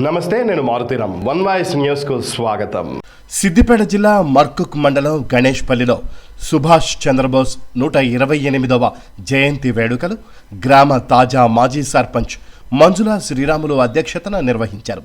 నమస్తే, నేను Maruthi Ram. One voice న్యూస్కు స్వాగతం. సిద్దిపేట జిల్లా మర్కుక్ మండలం గణేష్పల్లిలో సుభాష్ చంద్రబోస్ 128వ జయంతి వేడుకలు గ్రామ తాజా మాజీ సర్పంచ్ మంజుల శ్రీరాములు అధ్యక్షతన నిర్వహించారు.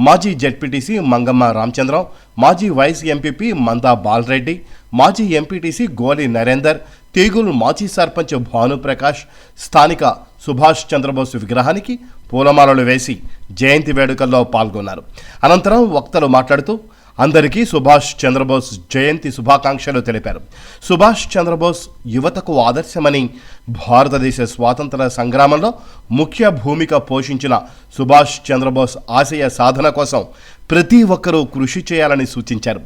మాజీ జెడ్పీటీసీ మంగమ్మ రామచంద్రం, మాజీ వైస్ ఎంపీపీ మందా బాలరెడ్డి, మాజీ ఎంపీటీసీ గోలి నరేందర్, తీగుల్ మాజీ సర్పంచ్ భానుప్రకాష్ స్థానిక సుభాష్ చంద్రబోస్ విగ్రహానికి పూలమాలలు వేసి జయంతి వేడుకల్లో పాల్గొన్నారు. అనంతరం వక్తలు మాట్లాడుతూ అందరికీ సుభాష్ చంద్రబోస్ జయంతి శుభాకాంక్షలు తెలిపారు. సుభాష్ చంద్రబోస్ యువతకు ఆదర్శమని, భారతదేశ స్వాతంత్ర సంగ్రామంలో ముఖ్య భూమిక పోషించిన సుభాష్ చంద్రబోస్ ఆశయ సాధన కోసం ప్రతి ఒక్కరూ కృషి చేయాలని సూచించారు.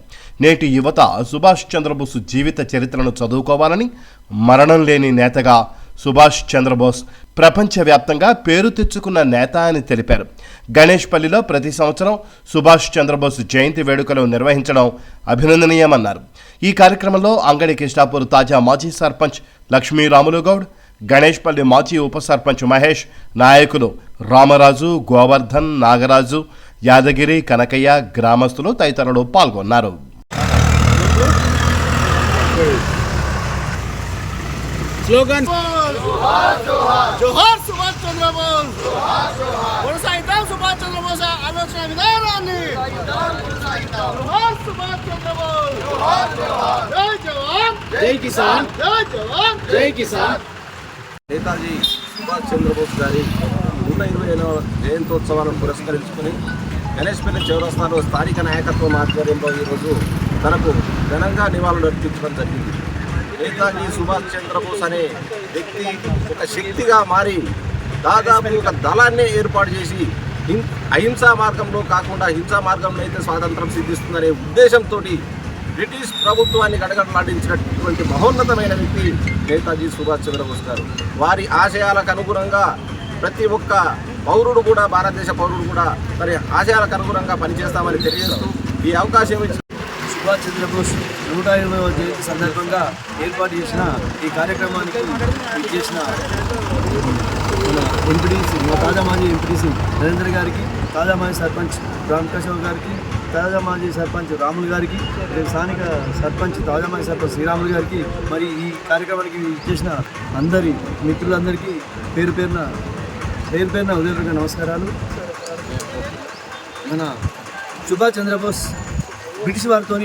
నేటి యువత సుభాష్ చంద్రబోస్ జీవిత చరిత్రను చదువుకోవాలని, మరణం లేని నేతగా సుభాష్ చంద్రబోస్ ప్రపంచవ్యాప్తంగా పేరు తెచ్చుకున్న నేత అని తెలిపారు. గణేష్పల్లిలో ప్రతి సంవత్సరం సుభాష్ చంద్రబోస్ జయంతి వేడుకలు నిర్వహించడం అభినందనీయమన్నారు. ఈ కార్యక్రమంలో అంగడి కిష్టాపూర్ తాజా మాజీ సర్పంచ్ లక్ష్మీరాములు గౌడ్, గణేష్పల్లి మాజీ ఉప సర్పంచ్ మహేష్, నాయకులు రామరాజు, గోవర్ధన్, నాగరాజు, యాదగిరి, కనకయ్య, గ్రామస్తులు తదితరులు పాల్గొన్నారు. స్లోగన్ జోహార్ సుభాష్ చంద్రబోస్, కొనసాగిద్దాం సుభాష్ చంద్రబోస్ ఆలోచన విధానాన్ని. జోహార్ సుభాష్ చంద్రబోస్, జై జవాన్ జై కిసాన్, జై జవాన్ జై కిసాన్. నేతాజీ సుభాష్ చంద్రబోస్ గారి 128వ జయంతోత్సవాలను పురస్కరించుకుని గణేష్పల్లి చౌరస్తాలో స్థానిక నాయకత్వం ఆధ్వర్యంలో ఈరోజు తనకు ఘనంగా నివాళులు అర్పించడం జరిగింది. నేతాజీ సుభాష్ చంద్రబోస్ అనే వ్యక్తి ఒక శక్తిగా మారి దాదాపు ఒక దళాన్నే ఏర్పాటు చేసి అహింసా మార్గంలో కాకుండా హింసా మార్గంలో అయితే స్వాతంత్రం సిద్ధిస్తుందనే ఉద్దేశంతో బ్రిటిష్ ప్రభుత్వాన్ని గడగడలాడించినటువంటి మహోన్నతమైన వ్యక్తి నేతాజీ సుభాష్ చంద్రబోస్ గారు. వారి ఆశయాలకు అనుగుణంగా ప్రతి ఒక్క పౌరుడు కూడా, భారతదేశ పౌరుడు కూడా మరి ఆశయాలకు అనుగుణంగా పనిచేస్తామని తెలియజేస్తూ ఈ అవకాశం ఇచ్చిన సుభాష్ చంద్రబోస్ 120వ జయంతి సందర్భంగా ఏర్పాటు చేసిన ఈ కార్యక్రమానికి చేసిన ఎంపీటీసీ, తాజా మాజీ ఎంపీటీసీ నరేంద్ర గారికి, తాజా మాజీ సర్పంచ్ రామప్రకాష్ గారికి, తాజా మాజీ సర్పంచ్ రాములు గారికి, స్థానిక సర్పంచ్ తాజా మాజీ సర్పంచ్ శ్రీరాములు గారికి, మరి ఈ కార్యక్రమానికి చేసిన అందరి మిత్రులందరికీ పేరు పేరున ఉదయపూర్వక నమస్కారాలు. మన సుభాష్ చంద్రబోస్ బ్రిటిష్ వారితో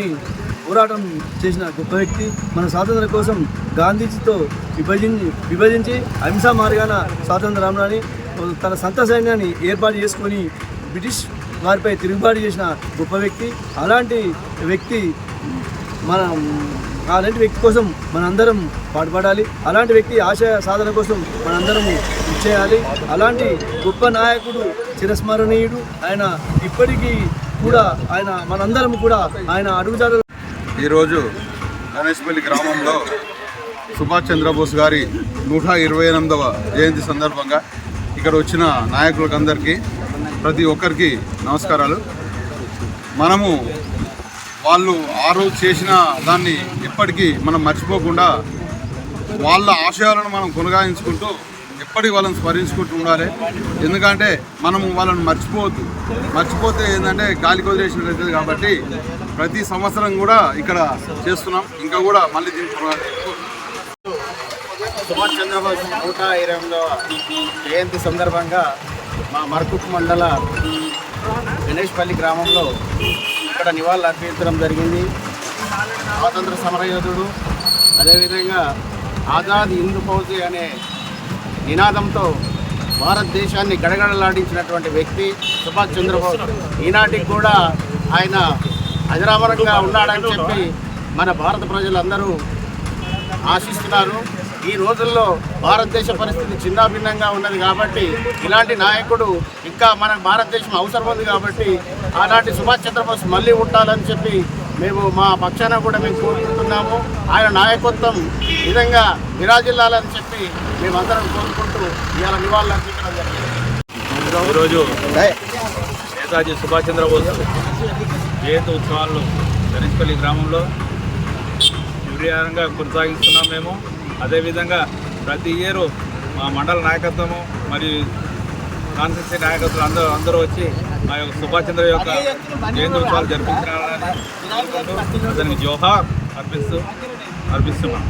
పోరాటం చేసిన గొప్ప వ్యక్తి. మన స్వాతంత్రం కోసం గాంధీజీతో విభజించి అహింసా మార్గాన స్వాతంత్రాన్ని తన సొంత సైన్యాన్ని ఏర్పాటు చేసుకొని బ్రిటిష్ వారిపై తిరుగుబాటు చేసిన గొప్ప వ్యక్తి. అలాంటి వ్యక్తి కోసం మనందరం పాటుపడాలి. అలాంటి వ్యక్తి ఆశయ సాధన కోసం మనందరం చేయాలి. అలాంటి గొప్ప నాయకుడు, చిరస్మరణీయుడు ఆయన. ఇప్పటికీ కూడా ఆయన మనందరం కూడా ఆయన అడుగుజాడలు. ఈరోజు గణేష్పల్లి గ్రామంలో సుభాష్ చంద్రబోస్ గారి 128వ జయంతి సందర్భంగా ఇక్కడ వచ్చిన నాయకులకందరికీ, ప్రతి ఒక్కరికి నమస్కారాలు. మనము వాళ్ళు ఆ రోజు చేసిన దాన్ని ఎప్పటికీ మనం మర్చిపోకుండా వాళ్ళ ఆశయాలను మనం కొనసాగించుకుంటూ ఎప్పటికీ వాళ్ళని స్మరించుకుంటూ ఉండాలి. ఎందుకంటే మనము వాళ్ళని మర్చిపోతే ఏంటంటే గాలి కొదిలేసినట్టు. కాబట్టి ప్రతి సంవత్సరం కూడా ఇక్కడ చేస్తున్నాం. ఇంకా కూడా మళ్ళీ సుభాష్ చంద్రబోస్ 128వ జయంతి సందర్భంగా మా మర్కుక్ మండల గణేష్పల్లి గ్రామంలో ఇక్కడ నివాళులు అర్పించడం జరిగింది. స్వాతంత్ర సమరయోధుడు, అదేవిధంగా ఆజాద్ హింద్ ఫౌజీ అనే నినాదంతో భారతదేశాన్ని గడగడలాడించినటువంటి వ్యక్తి సుభాష్ చంద్రబోస్. ఈనాటికి కూడా ఆయన అజరామరంగా ఉన్నాడని చెప్పి మన భారత ప్రజలందరూ ఆశిస్తున్నారు. ఈ రోజుల్లో భారతదేశ పరిస్థితి చిన్నాభిన్నంగా ఉన్నది కాబట్టి ఇలాంటి నాయకుడు ఇంకా మన భారతదేశం అవసరం ఉంది. కాబట్టి ఆనాటి సుభాష్ చంద్రబోస్ మళ్ళీ ఉండాలని చెప్పి మేము మా పక్షాన కూడా మేము కోరుకుంటున్నాము. ఆయన నాయకత్వం విధంగా విరాజిల్లాలని చెప్పి మేమందరం కోరుకుంటూ ఇవాళ నివాళులు అర్పించడం జరిగింది. ఈరోజు నేతాజీ సుభాష్ చంద్రబోస్ జయంతి ఉత్సవాలను గణేష్పల్లి గ్రామంలో నిర్విఘ్నంగా కొనసాగిస్తున్నాం మేము. అదేవిధంగా ప్రతి ఇయర్ మా మండల నాయకత్వము మరియు కాన్స్టిట్యూన్సీ నాయకులు అందరూ వచ్చి మా యొక్క సుభాష్ చంద్ర యొక్క జయంతి ఉత్సవాలు జరిపించాలని అతనికి జోహార్ అర్పిస్తున్నాం.